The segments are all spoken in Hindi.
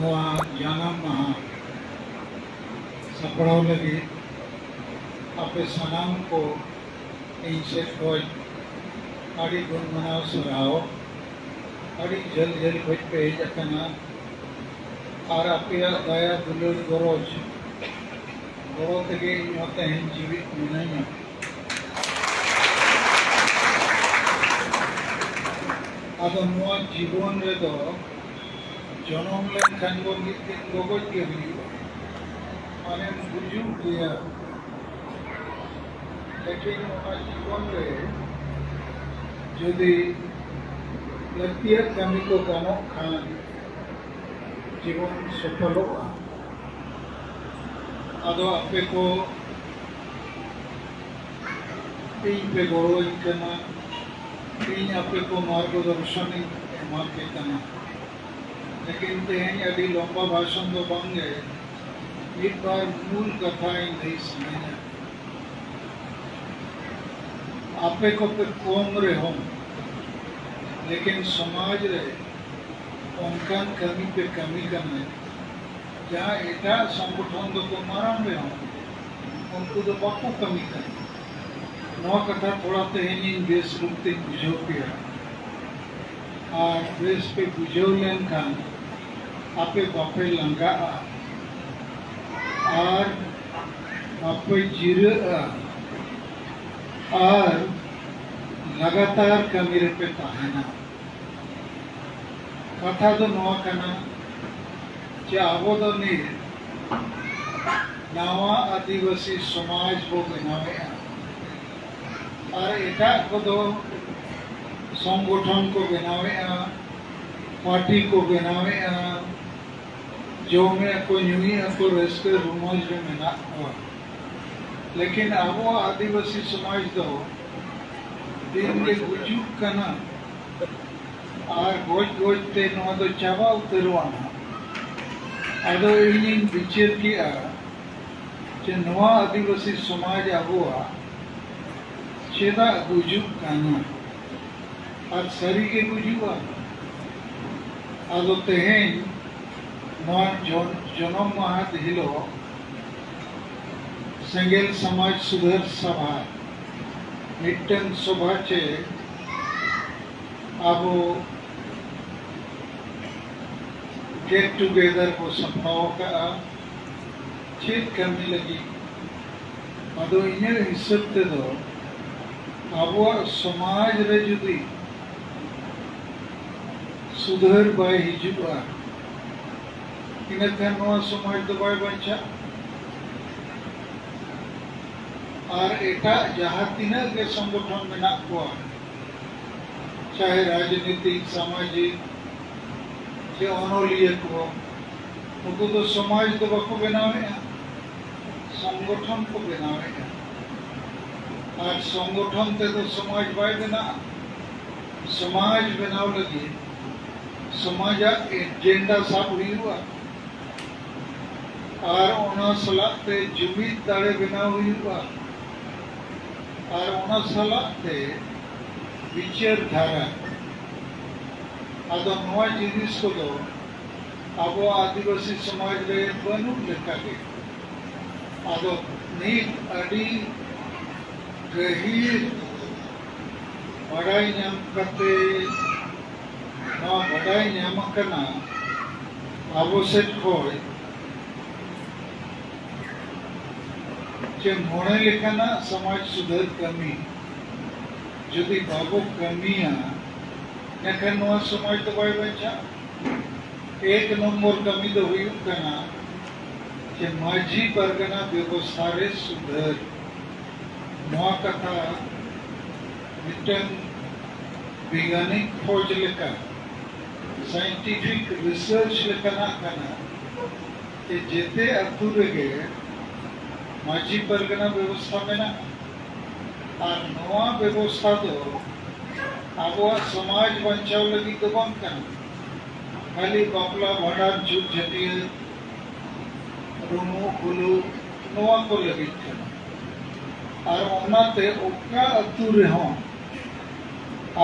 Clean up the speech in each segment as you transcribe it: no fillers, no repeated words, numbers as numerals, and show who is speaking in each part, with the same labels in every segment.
Speaker 1: जानम महा सपड़ाव लगे आपे सनाम को इन से खोज आड़ी गुण मनाव सुराव आड़ी जल जल खोज पे जकना और आपे दया दुलर गरोज गरो तगे होते हैं जीवित मिनाई आदो नुआ जीवन रे दो जनम लेखन को मित्र गोगोज के हुई माने बुझू गया लेकिन नुआ जीवन रे यदि लक्ष्य कमी को गानो खान जीवन सफल होगा आदो आपे को तीन पे गोरो इतना तीन आपे को मार्गदर्शन एमाके करना लेकिन तेहन अभी लंबा भाषण तो बन गए एक बार मूल कथाएं नहीं समझना आपे को पे कौम रे हों लेकिन समाज रे उनकान कमी पे कमी करने जहाँ एटा संगठन तो माराम रे हों उनको तो बापू कमी करने नौ कथा थोड़ा तेहन बेस रुकते बुझो पिया और बेस पे बुझो लेन खान आपे बापे लंगा और बापे जीरे और लगातार कमीरे पे ताहना कथा तो नवा करना जे आवो तो नहीं नवा आदिवासी समाज को बनावे और एटा को तो संगठन को बनावे पार्टी को बनावे जो में कोई न्यूई को रेस्के रुमोज में ना हुआ लेकिन अब आदिवासी समाज तो दिन के गुजुक करना और गोज गोज ते नो तो चावा उतरवाना अदो इन विचार किया जे नवा आदिवासी समाज अबुआ चेदा गुजुक करना और सरी के गुजुआ अदो तेहन जनम माह हिलो सेंगेल समाज सुधर सभा मिट्टन सभा चे अब गेट टुगेदर को सपनाओं का चेत करने लगी अदो इन्हें हिस्सत ते दो अब समाज रे जुदी सुधर बाय हिजुआ इन्हें नवा समाज दबाई बच्चा और एटा जहाँ तीन के संगठन में ना हुआ चाहे राजनीतिक सामाजिक जे अनोलिय को उनको तो समाज तो बको बनावे संगठन को बनावे और संगठन ते तो समाज बाय बना समाज बनाव लगी समाज एजेंडा साफ हुई हुआ और उन्हें सलाते जुमीद दाड़े बिना हुई हुआ और उन्हें सलाते विचार धारा आदो नवा जिनिस को दो अब आदिवासी समाज रे बनु लेखा के आदो नीट अड़ी गहीर बड़ाई नाम करते ना बड़ाई नाम करना अब से खोई जे मोड़े लेखाना समाज सुधर कमी यदि बाबू कमिया नेखन नवा समाज तो बाय बच्चा एक नंबर कमी तो हुई करना जे माझी परगना व्यवस्था रे सुधर नवा कथा मिटन वैज्ञानिक खोज लेकर साइंटिफिक रिसर्च लेकर करना कि जेते अतुरे के माझी परगना व्यवस्था में ना और नवा व्यवस्था तो अब समाज बचाव लगी तो बंद करना खाली बापला भाड़ा झूठ झटिए रूमो खुलू नवा को लगी करना और उन्नाते उका अतुरे हों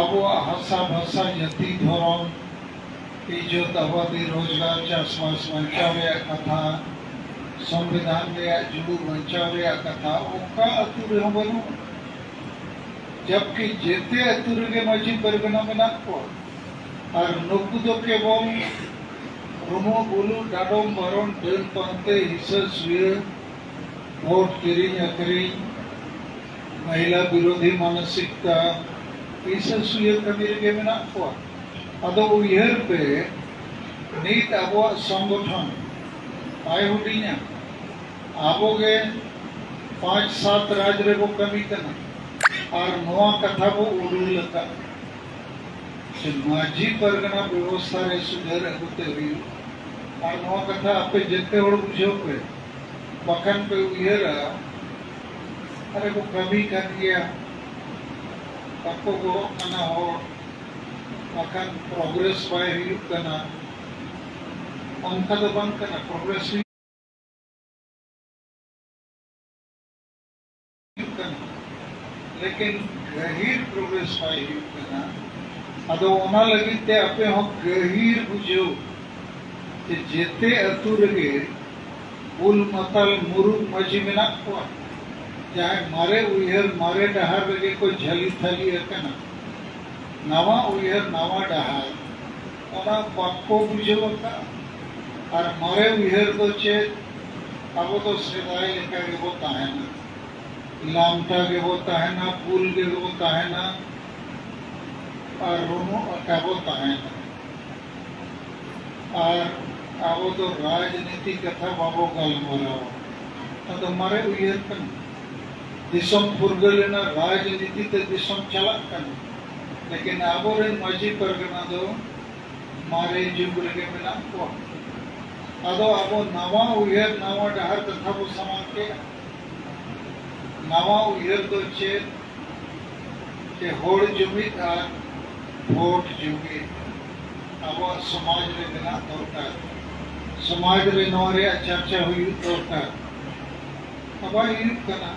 Speaker 1: अब हसा भसा जति धरम इज्जत आबादी रोजगार चाषबास बचाव कथा संविधान जुड़ू बचाव कथा ओका अतु रे बनु जबकि जेते अतु रे माझी परगना मेना को और नुकु दो केवल रुमो बुलु डाडोम बरन डेल पंते हिस्सा सुए वोट किरिंग अकरिंग महिला विरोधी मानसिकता हिस्सा सुए कमी रे मेना को अदो उयहर पे नीत अब संगठन आय हुडिया आबोगे 5-7 राज रे वो कमी कना और नवा कथा वो उड़ूल लता से माझी परगना व्यवस्था रे सुधार होते हुई और नवा कथा आपे जितने और बुझो पे बखन पे उयहर अरे वो कमी कर दिया आपको वो कना हो akan progress by hidup kena angka depan kena progress hidup kena लेकिन गहीर progress by hidup kena अदो ओना लगी ते आपे हम गहीर बुझो कि जेते अतु रगे बुल मतल मुरुग मजी मेना को चाहे मारे उयहर मारे डहार रगे कोई झली थली कना नवा उयहर नवा डहार ओना बाको बुझेवका और मारे उयहर तो चेत अब तो सेदाय लेका के वो ताहेना लामटा के वो ताहेना पुल के वो ताहेना और रोनो का वो ताहेना और अब तो राजनीति कथा बाबो गल मोराओ तो मारे उयहर कन दिसम फुरगलेना राजनीति ते दिसम चला कन लेकिन आबोरे माझी परगना दो मारे जुगुर के बिना को अदो आबो नवा उयहर नवा डहर कथा वो समान के नवा उयहर तो चेत के होड़ जुमित और वोट जुमित आबो समाज रे बिना दरकार समाज रे नोरे चर्चा हुई दरकार अब ये कना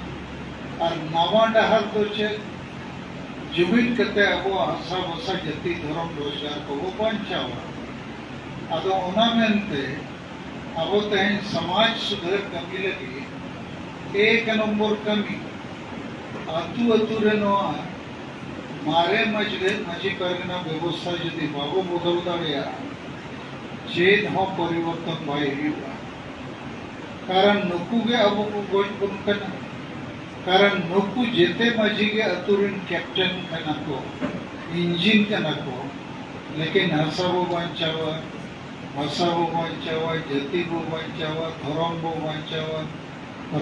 Speaker 1: और नवा डहर तो चेत जुमित करते अब हसा वसा जति धर्म रोजगार को वो बचावा अदो ओना मेनते अब तेन समाज सुधार कमी लगी एक नंबर कमी अतु अतु रे नोआ मारे मजरे मजी परगना व्यवस्था जदि बाबू बदल दाड़िया चेत हो परिवर्तन बाय हुआ कारण नुकु के अब को गोज बनकना कारण नुकु जेते माझी के अतुरिन कैप्टन कना को इंजिन कना को लेकिन हसा वो बचावा भाषा वो बचावा जति वो बचावा धर्म वो बचावा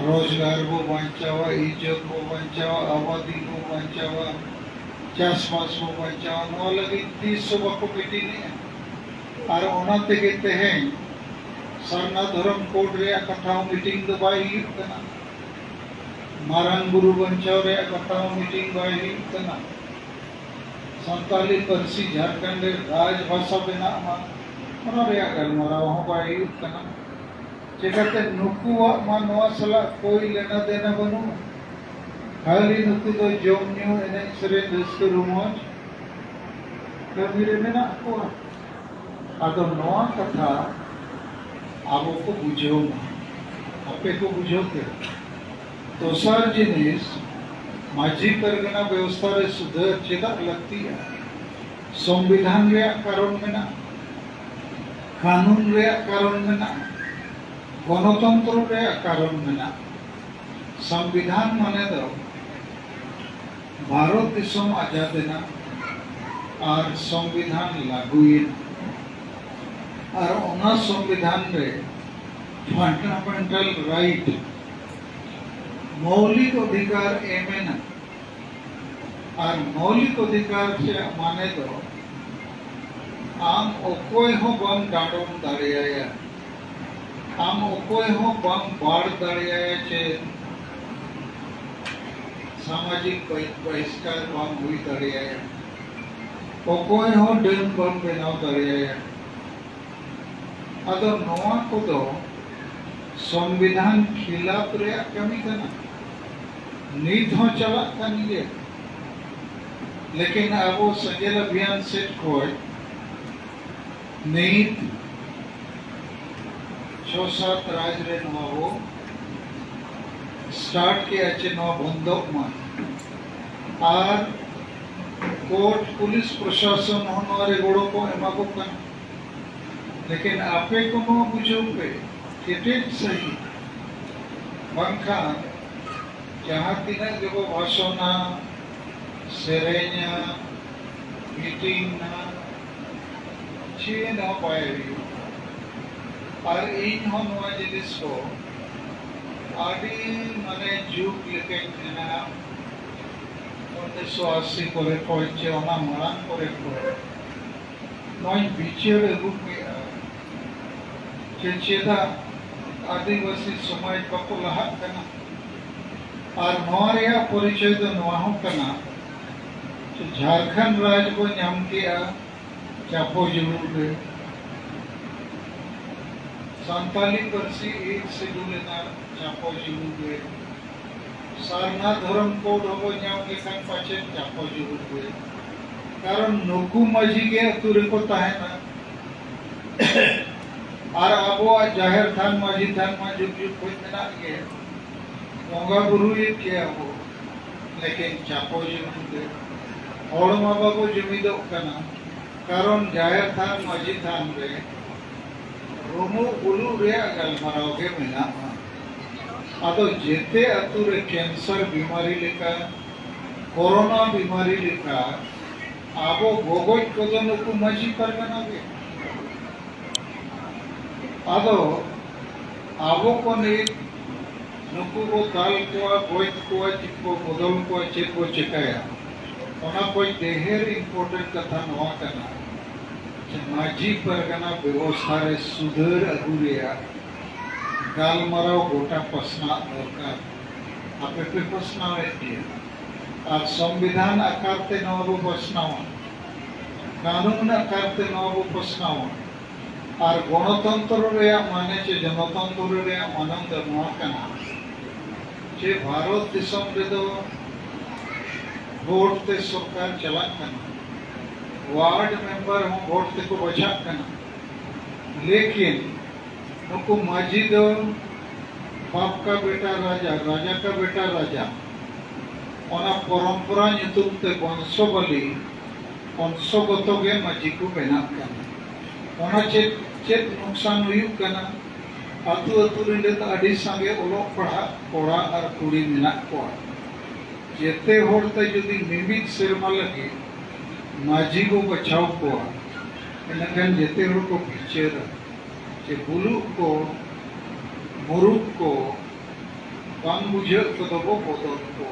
Speaker 1: रोजगार वो बचावा इज्जत वो बचावा आबादी वो बचावा चाषबास वो बचावा नवा लगी 300 बाको बेटी नहीं और ओना ते कहते हैं सरना धर्म कोड रे कथा मीटिंग दो बाई कना मारंग गुरु बंचाव रे कथा मीटिंग बाई कना संताली परसी झारखंड राजभाषा बेना मा रे अगर मरा हो बाई कना चेकाते नुकु मा नवा सला कोई लेना देना बनु खाली नुकु तो जोम न्यू एने सरे दस्कर रुमोज कभी रे बेना को आदो नवा कथा आबो को बुझो आपे को बुझो के दोसर जिनिस माझी परगना व्यवस्था रे सुधार चेदा लगती है संविधान रे कारण मेना कानून रे कारण मेना गणतंत्र रे कारण मेना संविधान माने दो भारत दिसम आजाद ना और संविधान लागू और ओना संविधान रे फंडामेंटल राइट मौलिक अधिकार एमेना और मौलिक अधिकार से माने दो आम ओकोय हो बम डाडोम दाड़िया आम ओकोय हो बम बाड़ दाड़िया चे सामाजिक बहिष्कार बम हुई दाड़िया ओकोय हो डेम बम बनाव दाड़िया अदो नोआ को दो संविधान खिलाफ रे कमी करना नीत हो चला कनिए लेकिन अब संजय अभियान सेट को नीत 6-7 राज रे नवा स्टार्ट के अच्छे नवा बंदोक मा और कोर्ट पुलिस प्रशासन होनवारे गोड़ो को एमा को कन लेकिन आपे को नो बुझो पे केटेट सही बंखा जहाँ तीना जो भाषणा सेरेन्या मीटिंग ना चे ना पाएरी और इन होनवा जिनिस को आदि माने जुग लेके ना 1980 করে কইছে ওনা মারান করে করে নয় বিচের রূপ के चेदा आदिवासी समाज बाको लहात कना और नोरिया परिचय दो नवाहों कना झारखंड राज्य को नाम किया चापो जरूर गए संताली परसी एक से दूलेना चापो जरूर गए सारना धर्म कोड हो नाम के कान पाचे चापो जरूर गए कारण नुकु मजी के अतुरे को ताहेना और अब जाहिर थान माझी थान मा जुग जुग कोई मिला के मोंगा गुरु ये क्या हो लेकिन चापो जुग और माँ बाबू जुमिदो कना कारण जाहिर थान माझी थान रे रोमो गुरु रे अगल मराओगे मिला अतो जेते अतुरे कैंसर बीमारी लेका कोरोना बीमारी लेका आबो गोगोज कोदन को माझी पर बना के आदो आवो को ने नुकु को दाल को गोइत को चिको बदल को चेको चिकाया ओना कोई देहर इंपोर्टेंट कथा नवा कना माझी परगना व्यवस्था रे सुधर अगुरिया गाल मराव गोटा पसना दरकार आपे पे पसना है और संविधान आकारते नवो पसनावा कानून आकारते नवो पसनावा और गणतंत्र रे माने चे जनतंत्र रे आनंद नवा कना जे भारत दिसम रे दो वोट ते सरकार चला कना वार्ड मेंबर हो वोट ते को बचा कना लेकिन नुको माझी दो बाप का बेटा राजा राजा का बेटा राजा ओना परंपरा नितुम ते वंशबली वंशगत गे माझी को बेना कना ओना चेत नुकसान हुई कना अतु अतु रे त अडी संगे ओलो पढ़ा कोड़ा और कुड़ी मिना को जेते होड़ त जदी निमित सेरमा लगे माझी को बचाव को इनकन जेते होड़ को पीछे जे बुलु को मुरुक को बांग बुझे को दबो बोदल को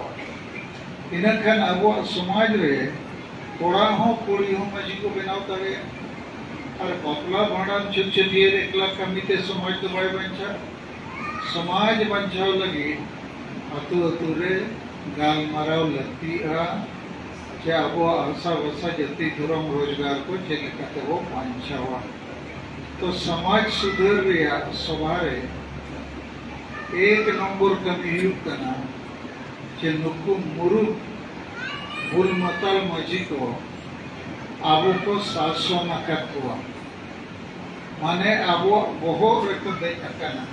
Speaker 1: इनकन अब समाज रे कोड़ा हो कुड़ी हो माझी को बनाव करे और बापला भाड़ान छुछिए एकला कमीते समाज तो बाय बंचा समाज बंचाव लगी अतु अतु रे गाल माराव लगती आ जे अब आशा वसा जति धर्म रोजगार को चलिकाते वो बंचावा तो समाज सुधर रिया सवारे एक नंबर कमी कना जे नुकु मुरु बुल मतल मजी को आबो को सासो नका को माने आबो बहु रको दे कना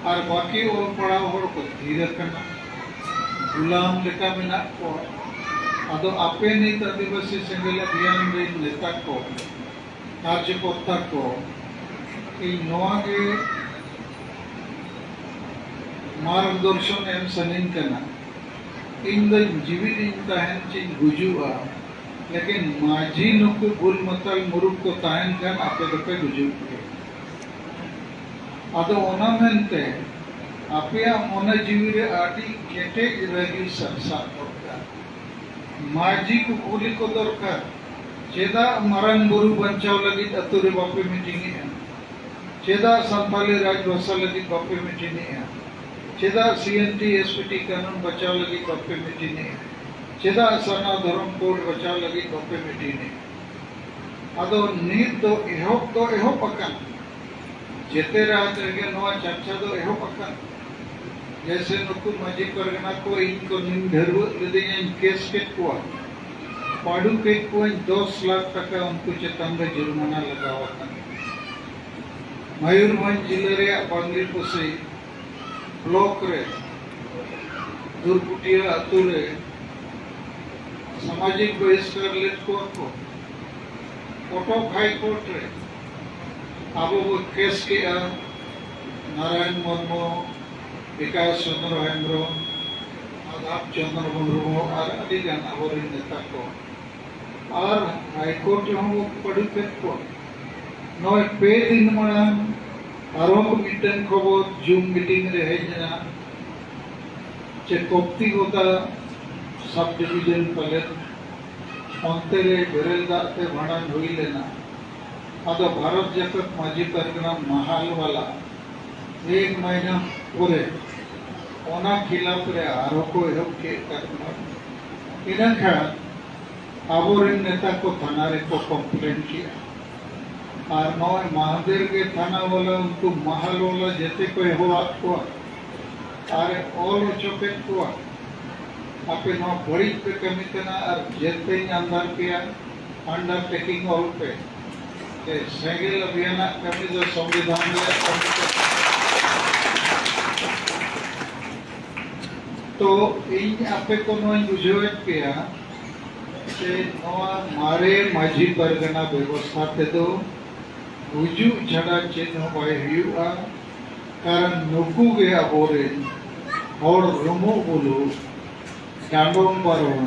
Speaker 1: और बाकी और पड़ा और को धीरे कना गुलाम लेका बिना को अदो आपे नहीं आदिवासी संगला ध्यान रे नेता को कार्यकर्ता को इन नवा के मार्गदर्शन एम सनिन कना इन द जीवित इन तहन चिन गुजुआ लेकिन माझी नुकु गुल मतल मुरुक को तायन कन आपे दपे गुजु अदो ओना मेनते आपे ओना जीवी रे आटी केटे रगी सरसा दरकार माझी को कुली को दरकार चेदा मरन बुरु बंचाव लगी अतु रे बापे मीटिंग है चेदा संताली राजभाषा लगी बापे मीटिंग है चेदा सीएनटी एसपीटी कानून बचाव लगी बापे मीटिंग है चेदा सरना धर्म कोड बचाव लगी बापे मीटिंग है अदो नीत दो एहो पकन जेते रात रे नवा चर्चा दो एहो पकन जैसे नुकु मजी परगना को इनको निम धरव लदे केस के को पाड़ू के कोई 10 लाख टका उनको चेतन में जुर्माना लगावा मयूरभंज जिले रे बांगलीपसी ब्लॉक रे दुर्पुटिया अतु रे सामाजिक बहिष्कार लेट को कोटक हाई कोर्ट रे अब वो केस के नारायण मुर्मू विकास चंद्र हेम्ब्रम आदाब चंद्र मुर्मू और अदिगान अबोरिन नेता को और हाईकोर्ट में वो पढ़ी को नॉय पे दिन मांग आरोप मीटिंग खबर जूम मीटिंग रे हेजना चे कोप्ती होता सब डिवीजन पले अंते रे बेरेल दाते भाड़ान हुई लेना आदो भारत जगत माजी परगना महाल वाला 1 महीना पूरे ओना खिलाफ रे आरोप एहब के करना इना खा आबोरिन नेता को थाना रे को कंप्लेंट किया और नौ महादेव के थाना वाला उनको महल वाला जैसे कोई हो आपको अरे ऑल चौके को आपे नौ बड़ी पे कमी करना और जैसे अंदर किया अंडरटेकिंग ऑल पे के सेगल अभियान कमी जो संविधान में तो इन आपे को नौ बुझेवत किया कि नौ मारे माझी परगना व्यवस्था ते दो बुझू छड़ा चिन्ह बाय हुआ कारण नुकु गे अबोरे और रुमो बोलो डांडों परों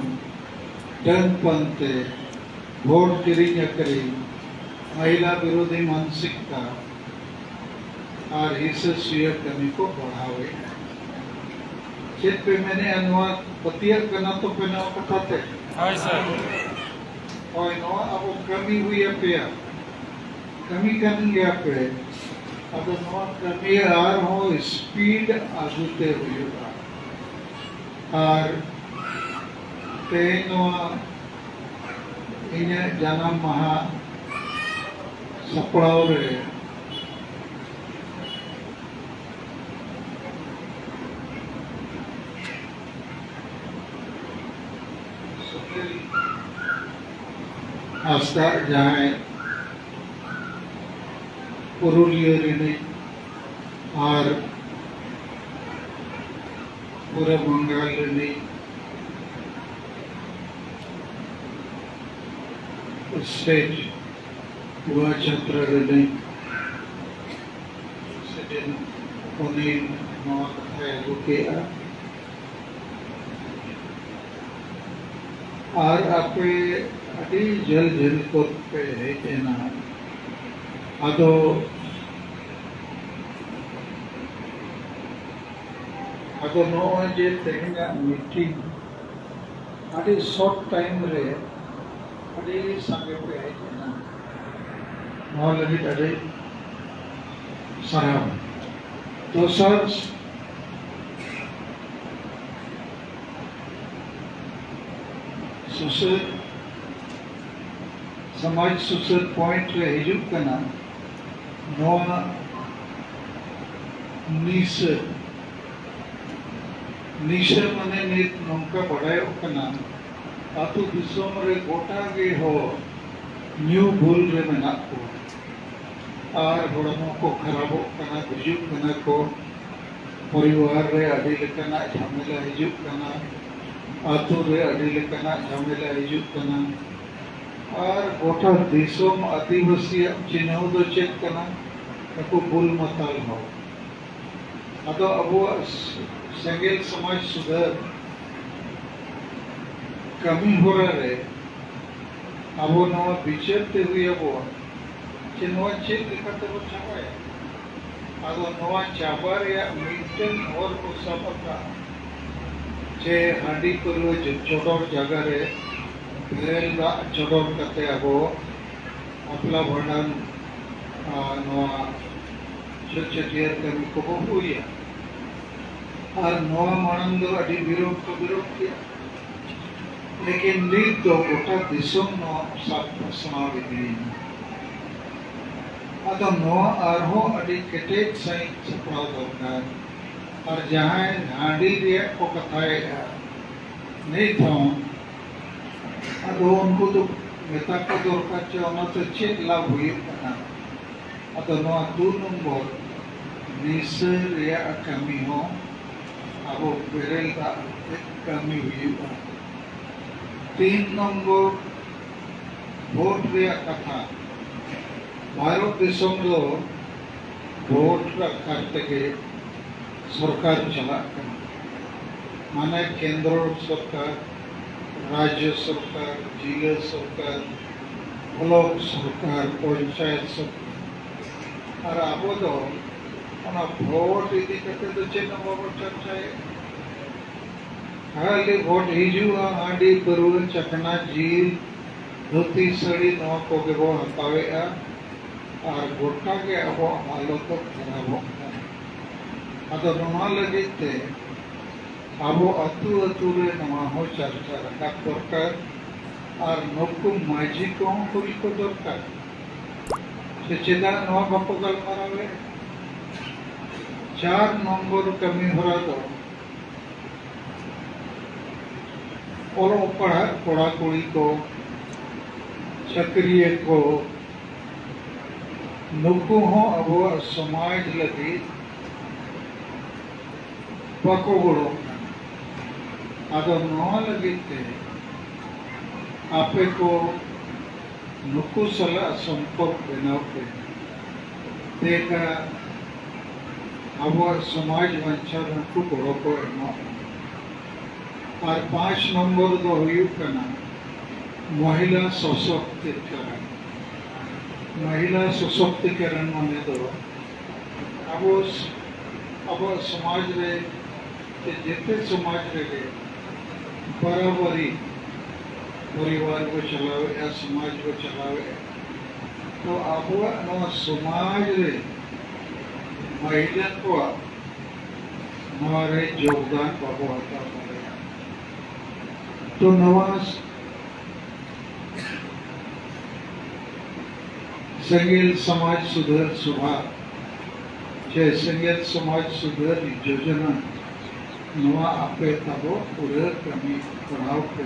Speaker 1: डंग पंते वोट किरिंग करे महिला विरोधी मानसिकता और हिस्से स्वीय कमी को बढ़ावे चित पे मैंने अनुवाद पतिया करना तो पे ना कथाते
Speaker 2: हाय सर
Speaker 1: और नो अब कमी हुई है पे कमी करनी है पे अब नो कमी आर हो स्पीड आगुते हुई और ते नो इन्हें जन्म महा सपड़ाव रे आस्था जहाँ पुरुलिया रे और पूरे बंगाल रे स्टेट हुआ छत्र रे सेटन उन्हीं नौत है रुके और आपे अभी जल जल को पे है देना अदो अदो नो जे तेंगा मीटिंग अभी शॉर्ट टाइम रे अभी संगे पे है देना नौ लगी अरे सराम तो सर सुसर समाज सुसर पॉइंट रे हिजुक कना नोआ नीसर मने नित नौका बढ़ायो कना आतु दिसोम रे गोटा गे हो न्यू भूल रे मेना को और होड़मो को खराबो कना हिजुक कना को परिवार रे अडी लेकना झमेला हिजुक कना आतु रे अडी लेकना झमेला हिजुक कना और गोटा दिसोम आदिवासी चिन्ह दो चेक करना को बुल मताल हो अदो अबो संगीत समाज सुधार कमी हो रहे अबो नवा विचरते हुए अबो चिन्ह चेक दिखाते वो चाहे अदो नवा चाबर या मीटन और को सबका जे हांडी करो जो चोडोर जगह रे बेरेल दा चोडोर कते अबो अपला भंडान नवा चचटियर कमी को हुई और नवा मानंद अडी विरोध को विरोध किया लेकिन नीत तो गोटा दिसोम नो सब सुना विधि अदो नवा आरहो अडी केटेक सही सपड़ा दरकार और जहां हांडी रे को कथाए नहीं था अदो उनको तो मेता को दरकार चे ओना तो चेक लाभ हुई कना अदो नवा 2 नंबर निसर या कमी हो अब बेरेल दा कमी हुई 3 नंबर वोट रे कथा भारत देशम दो वोट करते के सरकार चला माने केंद्र सरकार राज्य सरकार जिला सरकार ब्लॉक सरकार पंचायत सरकार और अब दो ओना वोट इदी करते तो चेक बाबा चर्चाए खाली वोट हिजुआ आडी बरुआ चकना जील धोती सड़ी नवा को के वो हतावेआ और गोटा के अब हालत खराब हो अदो नवा लगिते अब अतु अतु रे नवा हो चर्चा रखा दरकार और नुकु माझी को कुछ को दरकार से चेदा नवा बापो गलमारावे 4 नंबर कमी होरा दो और पढ़ा कोड़ा कोड़ी को चक्रिय को नुकु हो अब समाज लगी पको गुड़ो अदो नवा लगिते आपे को नुकु सला संपर्क बनाव पे देखा अब समाज वंशा नुकु गुड़ो को एमा और 5 नंबर दो हुई कना महिला सशक्तिकरण माने दो अब समाज रे जिते समाज रे बराबरी परिवार को चलावे या समाज को चलावे तो अब समाज रे महिला को हमारे योगदान बाबू होता पड़ेगा तो नवाज संगील समाज सुधार सभा संगील समाज सुधार योजना नवा आपे तबो पूरे कमी पढ़ाव पे